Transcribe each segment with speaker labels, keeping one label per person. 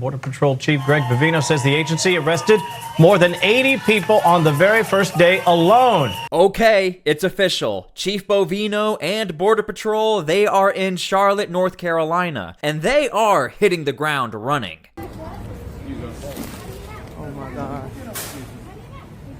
Speaker 1: Border Patrol Chief Greg Vivino says the agency arrested more than 80 people on the very first day alone.
Speaker 2: Okay, it's official. Chief Bovino and Border Patrol, they are in Charlotte, North Carolina, and they are hitting the ground running.
Speaker 3: Oh my God.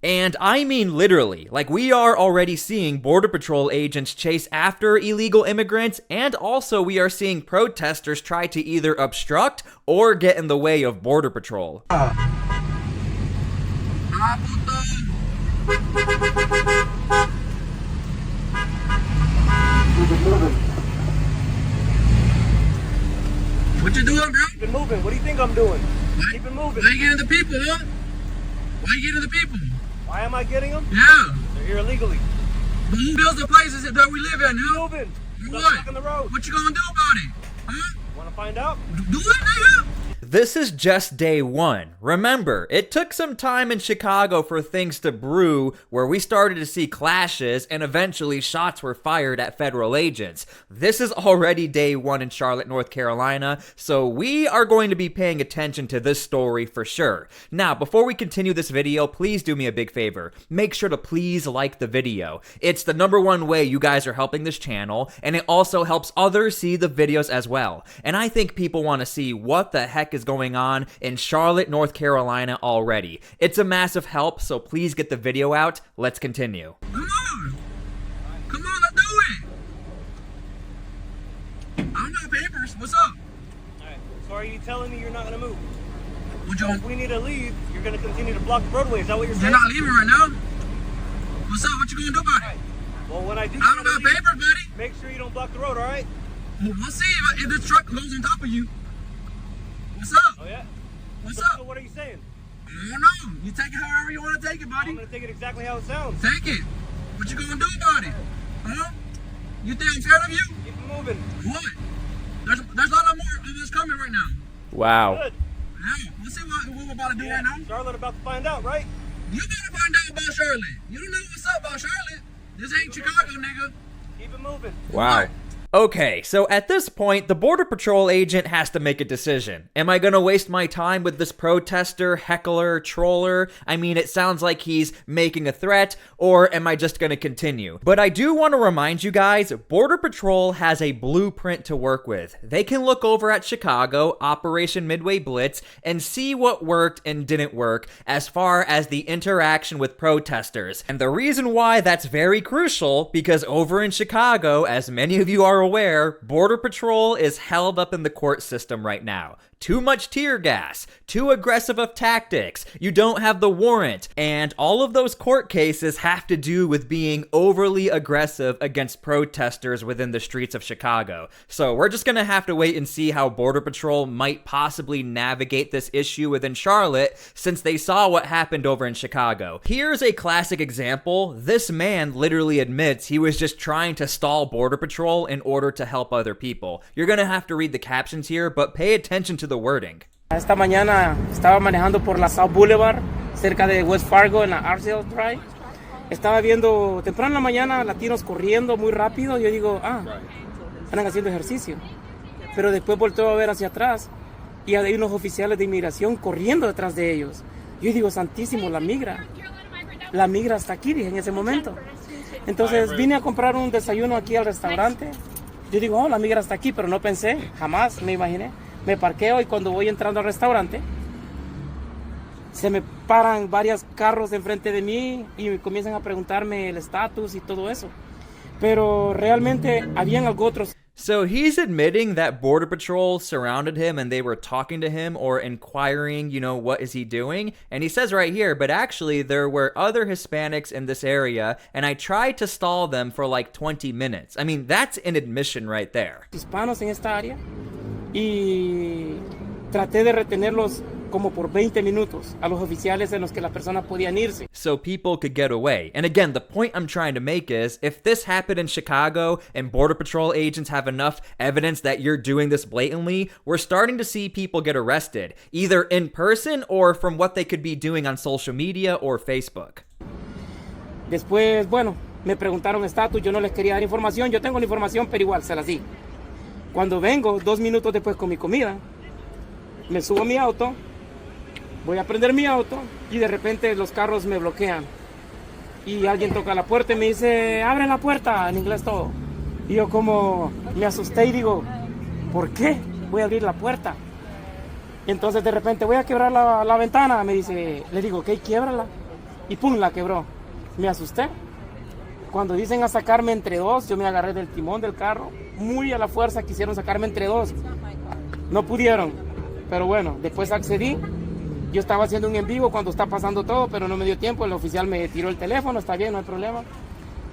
Speaker 2: And I mean literally, like we are already seeing Border Patrol agents chase after illegal immigrants, and also we are seeing protesters try to either obstruct or get in the way of Border Patrol.
Speaker 4: What you doing, bro?
Speaker 3: Keep it moving. What do you think I'm doing? Keep it moving.
Speaker 4: Why you getting the people, huh? Why you getting the people?
Speaker 3: Why am I getting them?
Speaker 4: Yeah.
Speaker 3: They're here illegally.
Speaker 4: But who builds the places that we live in, huh?
Speaker 3: Moving.
Speaker 4: What?
Speaker 3: Stop blocking the road.
Speaker 4: What you gonna do about it? Huh?
Speaker 3: Want to find out?
Speaker 4: Do it, nigga.
Speaker 2: This is just day one. Remember, it took some time in Chicago for things to brew, where we started to see clashes and eventually shots were fired at federal agents. This is already day one in Charlotte, North Carolina, so we are going to be paying attention to this story for sure. Now, before we continue this video, please do me a big favor. Make sure to please like the video. It's the #1 way you guys are helping this channel, and it also helps others see the videos as well. And I think people want to see what the heck is going on in Charlotte, North Carolina already. It's a massive help, so please get the video out. Let's continue.
Speaker 4: Come on. Come on, let's do it. I don't got papers. What's up?
Speaker 3: Alright. So are you telling me you're not going to move?
Speaker 4: What you
Speaker 3: If we need to leave, you're going to continue to block the roadway. Is that what you're
Speaker 4: You're
Speaker 3: saying?
Speaker 4: not leaving right now? What's up? What you gonna do about it?
Speaker 3: Well, when I do,
Speaker 4: I don't got papers, buddy.
Speaker 3: make sure you don't block the road, alright?
Speaker 4: Well, we'll see if this truck goes on top of you. What's up?
Speaker 3: Oh, yeah?
Speaker 4: What's
Speaker 3: So
Speaker 4: up?
Speaker 3: what are you saying?
Speaker 4: I don't know. You take it however you want to take it, buddy.
Speaker 3: I'm going to take it exactly how it sounds.
Speaker 4: Take it. What you gonna do about it? Huh? You think I'm scared of you?
Speaker 3: Keep it moving.
Speaker 4: What? There's a lot more of us coming right now.
Speaker 2: Wow.
Speaker 3: Good.
Speaker 4: Yeah, let's see what we're about to do right now.
Speaker 3: Charlotte about to find out, right?
Speaker 4: You gotta find out about Charlotte. You don't know what's up about Charlotte. This ain't Chicago, nigga.
Speaker 3: Keep it moving.
Speaker 2: Wow. Okay, so at this point, the Border Patrol agent has to make a decision. Am I gonna waste my time with this protester, heckler, troller? I mean, it sounds like he's making a threat, or am I just gonna continue? But I do want to remind you guys, Border Patrol has a blueprint to work with. They can look over at Chicago, Operation Midway Blitz, and see what worked and didn't work as far as the interaction with protesters. And the reason why that's very crucial, because over in Chicago, as many of you are aware, Border Patrol is held up in the court system right now. Too much tear gas, too aggressive of tactics, you don't have the warrant, and all of those court cases have to do with being overly aggressive against protesters within the streets of Chicago. So we're just gonna have to wait and see how Border Patrol might possibly navigate this issue within Charlotte, since they saw what happened over in Chicago. Here's a classic example. This man literally admits he was just trying to stall Border Patrol in order to help other people. You're gonna have to read the captions here, but pay attention to the wording.
Speaker 5: Esta mañana estaba manejando por la South Boulevard, cerca de West Fargo, en la Arcel Drive. Estaba viendo temprano en la mañana latinos corriendo muy rápido. Yo digo, andan haciendo ejercicio. Pero después volteo a ver hacia atrás y hay unos oficiales de inmigración corriendo detrás de ellos. Yo digo, santísimo, la migra. La migra hasta aquí, dije en ese momento. Entonces vine a comprar un desayuno aquí al restaurante. Yo digo, la migra hasta aquí, pero no pensé, jamás me imaginé. Me parqueo y cuando voy entrando al restaurante, se me paran varios carros enfrente de mí y me comienzan a preguntarme el estatus y todo eso. Pero realmente habían algo otros.
Speaker 2: So he's admitting that Border Patrol surrounded him and they were talking to him or inquiring, you know, what is he doing? And he says right here, but actually there were other Hispanics in this area and I tried to stall them for like 20 minutes. I mean, that's an admission right there.
Speaker 5: Hispanos en esta área y traté de retenerlos como por 20 minutos a los oficiales en los que las personas podían irse.
Speaker 2: So people could get away. And again, the point I'm trying to make is, if this happened in Chicago and Border Patrol agents have enough evidence that you're doing this blatantly, we're starting to see people get arrested, either in person or from what they could be doing on social media or Facebook.
Speaker 5: Después, bueno, me preguntaron estatus, yo no les quería dar información, yo tengo la información, pero igual se las di. Cuando vengo, 2 minutos después con mi comida, Me subo a mi auto, voy a prender mi auto y de repente los carros me bloquean. Y alguien toca la puerta y me dice, abre la puerta, en inglés todo. Y yo como me asusté y digo, ¿por qué voy a abrir la puerta? Y entonces de repente voy a quebrar la ventana, me dice, le digo, ok, quiebrala. Y pum, la quebró. Me asusté. Cuando dicen a sacarme entre dos, yo me agarré del timón del carro. Muy a la fuerza quisieron sacarme entre dos. No pudieron. Pero bueno, después accedí. Yo estaba haciendo un en vivo cuando está pasando todo, pero no me dio tiempo. El oficial me tiró el teléfono, está bien, no hay problema.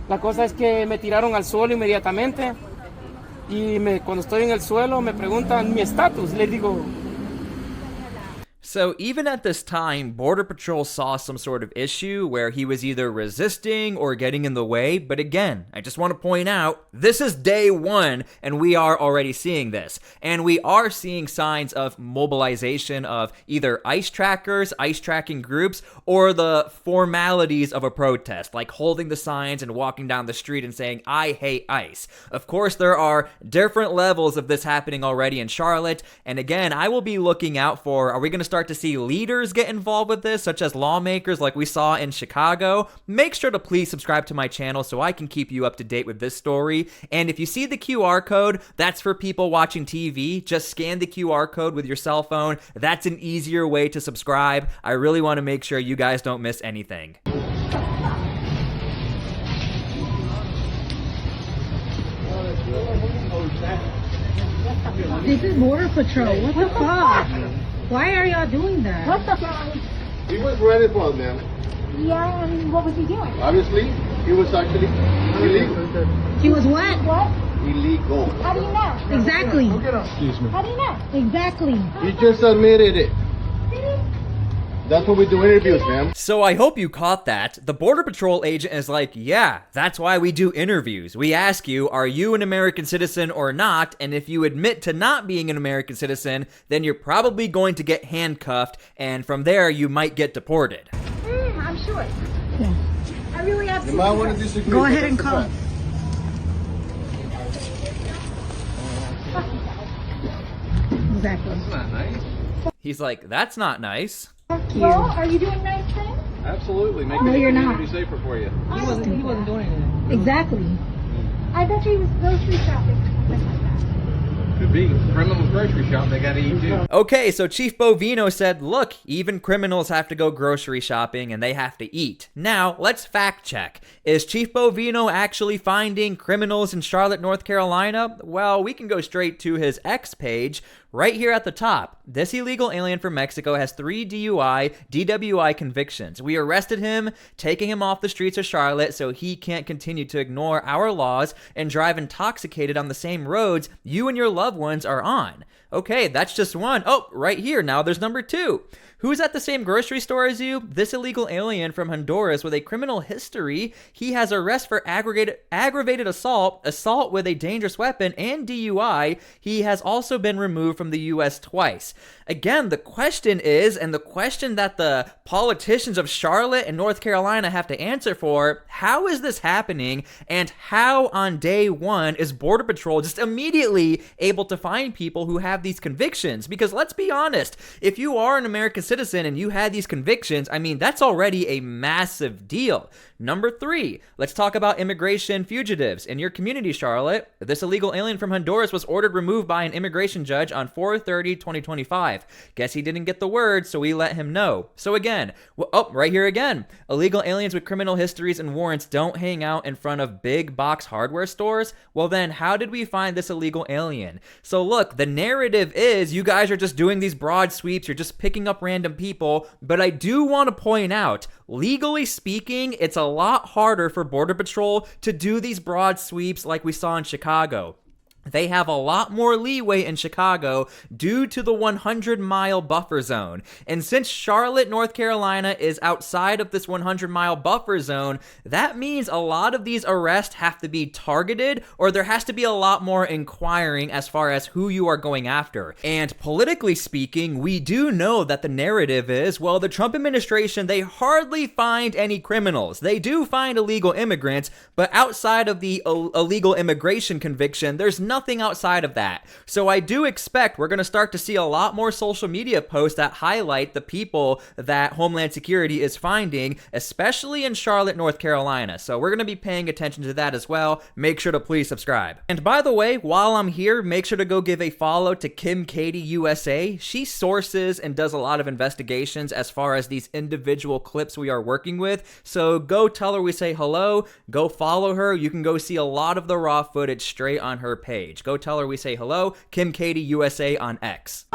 Speaker 5: La cosa es que me tiraron al suelo inmediatamente. Y cuando estoy en el suelo me preguntan mi estatus. Les digo...
Speaker 2: So even at this time, Border Patrol saw some sort of issue where he was either resisting or getting in the way. But again, I just want to point out, this is day one, and we are already seeing this. And we are seeing signs of mobilization of either ICE trackers, ICE tracking groups, or the formalities of a protest, like holding the signs and walking down the street and saying, I hate ICE. Of course, there are different levels of this happening already in Charlotte. And again, I will be looking out for, are we going to start to see leaders get involved with this, such as lawmakers like we saw in Chicago? Make sure to please subscribe to my channel so I can keep you up to date with this story. And if you see the QR code, that's for people watching TV. Just scan the QR code with your cell phone. That's an easier way to subscribe. I really want to make sure you guys don't miss anything.
Speaker 6: This is Border Patrol. What the fuck? Why are y'all doing that?
Speaker 7: What the fuck?
Speaker 8: He was ready for them.
Speaker 7: Yeah, and what was he doing?
Speaker 8: Obviously, he was actually illegal.
Speaker 6: He was what?
Speaker 7: What?
Speaker 8: Illegal.
Speaker 7: How do you know?
Speaker 6: Exactly.
Speaker 8: Excuse me.
Speaker 7: How do you know?
Speaker 6: Exactly.
Speaker 8: He just admitted it. That's what we do interviews, ma'am.
Speaker 2: So I hope you caught that. The Border Patrol agent is like, yeah, that's why we do interviews. We ask you, are you an American citizen or not? And if you admit to not being an American citizen, then you're probably going to get handcuffed, and from there you might get deported.
Speaker 7: I'm sure. Yeah. I really have
Speaker 8: You
Speaker 7: to.
Speaker 8: might want to disagree.
Speaker 6: Go
Speaker 8: but
Speaker 6: ahead and
Speaker 8: that's a
Speaker 6: call.
Speaker 8: fact.
Speaker 6: Exactly.
Speaker 2: He's like, that's not nice.
Speaker 6: Fuck you.
Speaker 7: Well, are you doing nice things?
Speaker 8: Absolutely. Make
Speaker 6: No,
Speaker 8: the
Speaker 6: you're
Speaker 8: community
Speaker 6: not.
Speaker 8: safer for you.
Speaker 7: He wasn't doing anything.
Speaker 6: Exactly.
Speaker 7: I bet you he was grocery shopping. Something like that.
Speaker 8: Could be. Criminal grocery shop, they gotta eat too.
Speaker 2: Okay, so Chief Bovino said, look, even criminals have to go grocery shopping and they have to eat. Now, let's fact check. Is Chief Bovino actually finding criminals in Charlotte, North Carolina? Well, we can go straight to his X page. Right here at the top, this illegal alien from Mexico has 3 DUI, DWI convictions. We arrested him, taking him off the streets of Charlotte so he can't continue to ignore our laws and drive intoxicated on the same roads you and your loved ones are on. Okay, that's just one. Oh, right here, now there's number 2. Who's at the same grocery store as you? This illegal alien from Honduras with a criminal history. He has arrest for aggravated assault, assault with a dangerous weapon, and DUI. He has also been removed from the U.S. twice. Again, the question is, and the question that the politicians of Charlotte and North Carolina have to answer for, how is this happening, and how on day one is Border Patrol just immediately able to find people who have these convictions? Because let's be honest, if you are an American citizen and you had these convictions, I mean, that's already a massive deal. Number 3, let's talk about immigration fugitives. In your community, Charlotte, this illegal alien from Honduras was ordered removed by an immigration judge on 4/30/2025. Guess he didn't get the word, so we let him know. So again, right here again, illegal aliens with criminal histories and warrants don't hang out in front of big box hardware stores. Well then, how did we find this illegal alien? So look, the narrative is you guys are just doing these broad sweeps, you're just picking up random people, but I do want to point out, legally speaking, it's a lot harder for Border Patrol to do these broad sweeps like we saw in Chicago. They have a lot more leeway in Chicago due to the 100-mile buffer zone. And since Charlotte, North Carolina is outside of this 100-mile buffer zone, that means a lot of these arrests have to be targeted, or there has to be a lot more inquiring as far as who you are going after. And politically speaking, we do know that the narrative is, well, the Trump administration, they hardly find any criminals. They do find illegal immigrants, but outside of the illegal immigration conviction, there's nothing outside of that. So I do expect we're going to start to see a lot more social media posts that highlight the people that Homeland Security is finding, especially in Charlotte, North Carolina. So we're going to be paying attention to that as well. Make sure to please subscribe. And by the way, while I'm here, make sure to go give a follow to Kim Katie USA. She sources and does a lot of investigations as far as these individual clips we are working with. So go tell her we say hello. Go follow her. You can go see a lot of the raw footage straight on her page. Go tell her we say hello. Kim Katie USA on X.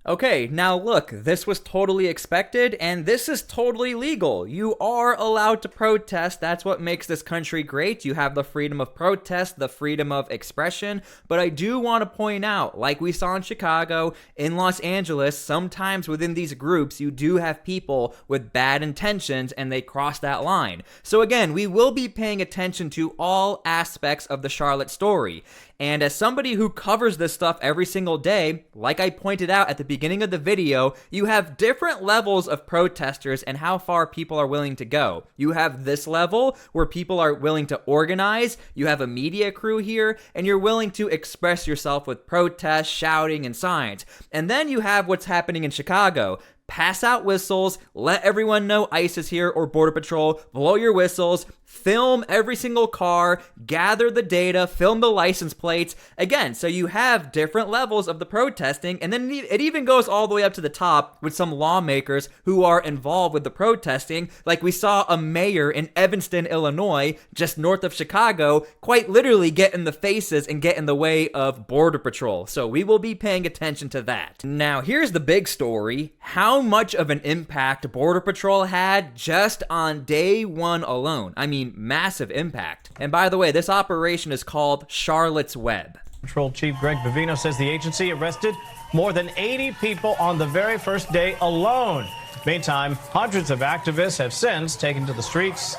Speaker 2: Okay, now look, this was totally expected, and this is totally legal. You are allowed to protest. That's what makes this country great. You have the freedom of protest, the freedom of expression, but I do want to point out, like we saw in Chicago, in Los Angeles, sometimes within these groups, you do have people with bad intentions, and they cross that line. So again, we will be paying attention to all aspects of the Charlotte story. And as somebody who covers this stuff every single day, like I pointed out at the beginning of the video, you have different levels of protesters and how far people are willing to go. You have this level where people are willing to organize, you have a media crew here, and you're willing to express yourself with protests, shouting, and signs. And then you have what's happening in Chicago. Pass out whistles, let everyone know ICE is here or Border Patrol, blow your whistles, film every single car, gather the data, film the license plates. Again, so you have different levels of the protesting, and then it even goes all the way up to the top with some lawmakers who are involved with the protesting. Like we saw a mayor in Evanston, Illinois, just north of Chicago, quite literally get in the faces and get in the way of Border Patrol. So we will be paying attention to that. Now, here's the big story. How much of an impact Border Patrol had just on day one alone. I mean, massive impact. And by the way, this operation is called Charlotte's Web.
Speaker 1: Patrol Chief Greg Bavino says the agency arrested more than 80 people on the very first day alone. Meantime, hundreds of activists have since taken to the streets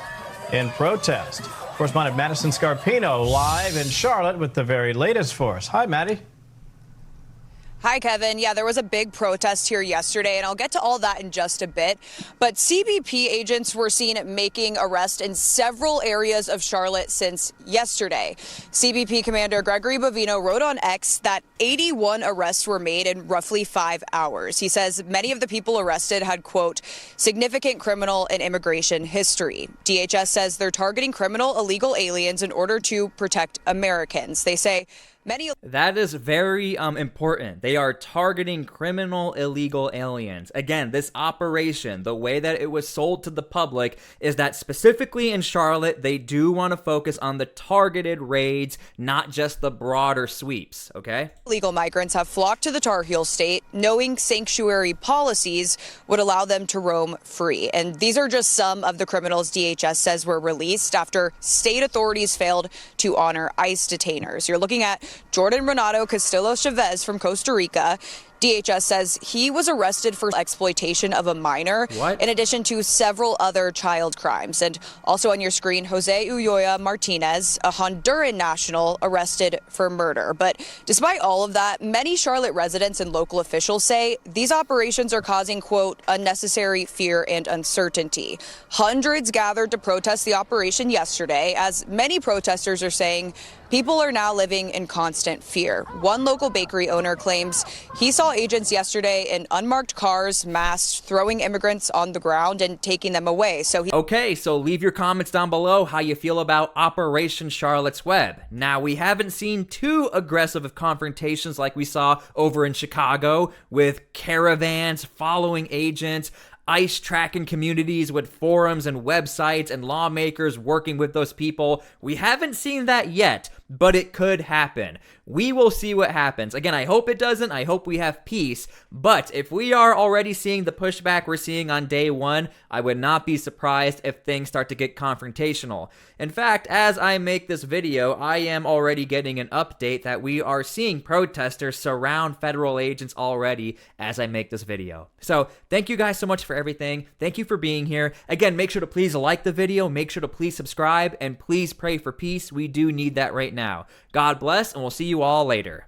Speaker 1: in protest. Correspondent Madison Scarpino live in Charlotte with the very latest for us. Hi, Maddie.
Speaker 9: Hi, Kevin. Yeah, there was a big protest here yesterday, and I'll get to all that in just a bit. But CBP agents were seen making arrests in several areas of Charlotte since yesterday. CBP Commander Gregory Bavino wrote on X that 81 arrests were made in roughly 5 hours. He says many of the people arrested had, quote, significant criminal and immigration history. DHS says they're targeting criminal illegal aliens in order to protect Americans. They say that
Speaker 2: is very important. They are targeting criminal illegal aliens. Again, this operation, the way that it was sold to the public is that specifically in Charlotte, they do want to focus on the targeted raids, not just the broader sweeps, okay?
Speaker 9: Illegal migrants have flocked to the Tar Heel state, knowing sanctuary policies would allow them to roam free. And these are just some of the criminals DHS says were released after state authorities failed to honor ICE detainers. You're looking at Jordan Renato Castillo Chavez from Costa Rica. DHS says he was arrested for exploitation of a minor, in addition to several other child crimes. And also on your screen, Jose Ulloa Martinez, a Honduran national, arrested for murder. But despite all of that, many Charlotte residents and local officials say these operations are causing, quote, unnecessary fear and uncertainty. Hundreds gathered to protest the operation yesterday, as many protesters are saying people are now living in constant fear. One local bakery owner claims he saw agents yesterday in unmarked cars, masked, throwing immigrants on the ground and taking them away.
Speaker 2: Okay, so leave your comments down below how you feel about Operation Charlotte's Web. Now, we haven't seen too aggressive of confrontations like we saw over in Chicago with caravans following agents, ICE tracking communities with forums and websites and lawmakers working with those people. We haven't seen that yet, but it could happen. We will see what happens. Again, I hope it doesn't. I hope we have peace. But if we are already seeing the pushback we're seeing on day one, I would not be surprised if things start to get confrontational. In fact, as I make this video, I am already getting an update that we are seeing protesters surround federal agents already as I make this video. So thank you guys so much for everything. Thank you for being here. Again, make sure to please like the video, make sure to please subscribe, and please pray for peace. We do need that right now. God bless, and we'll see you all later.